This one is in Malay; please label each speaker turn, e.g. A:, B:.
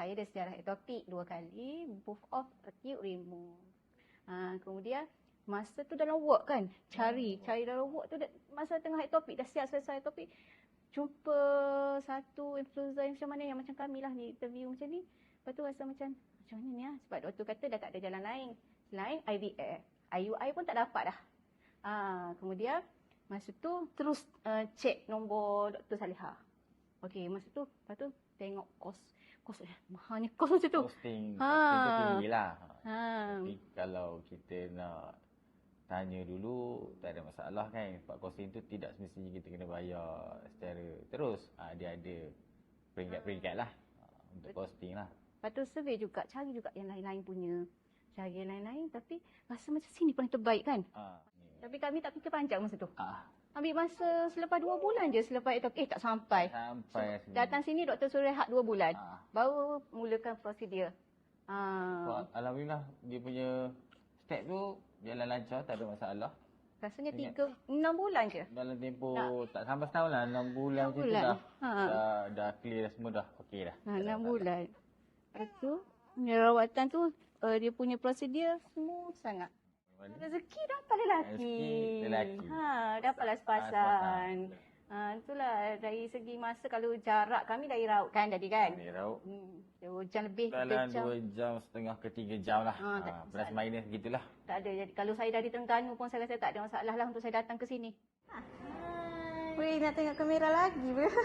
A: saya ada sejarah ektopik 2 kali, both of acute remove. Kemudian masa tu dalam ward kan, cari dalam ward tu masa tengah ektopik, dah siap selesai ektopik, jumpa satu influenza yang macam mana yang macam kami lah ni interview macam ni. Lepas tu rasa macam mana ni lah, sebab doktor kata dah tak ada jalan lain selain IVF. IUI pun tak dapat dah. Kemudian masa tu terus cek nombor Dr. Salihah. Okey, masa tu lepas tu tengok kos mahalnya kos macam tu.
B: Costing tu tinggi lah. Tapi kalau kita nak tanya dulu tak ada masalah kan, sebab costing tu tidak semestinya kita kena bayar secara terus. Dia ada peringkat-peringkat lah untuk costing lah.
A: Lepas tu survey juga, cari juga yang lain-lain punya. Cari yang lain-lain tapi rasa macam sini paling terbaik kan. Tapi kami tak fikir panjang masa tu. Ambil masa selepas 2 bulan je selepas ektopik. Tak sampai. Datang sini doktor suruh rehat 2 bulan. Baru mulakan prosedur.
B: Alhamdulillah dia punya step tu jalan lancar, tak ada masalah.
A: Rasanya 6 bulan je.
B: Dalam tempoh tak sampai setahun lah, 6 bulan macam tu dah clear dah, semua dah okey dah.
A: 6 bulan. Lepas tu rawatan tu dia punya prosedur smooth sangat. Rezeki dapat lelaki. Dapatlah sepasang. Itulah dari segi masa, kalau jarak kami dari Raut kan tadi kan.
B: Dari Raut.
A: 2 jam lebih, 3
B: dalam
A: jam.
B: 2 jam setengah ke 3 jam lah. Plus minus gitulah.
A: Tak ada. Jadi kalau saya dari Terengganu pun saya rasa tak ada masalah lah untuk saya datang ke sini. Weh, nak tengok kamera lagi.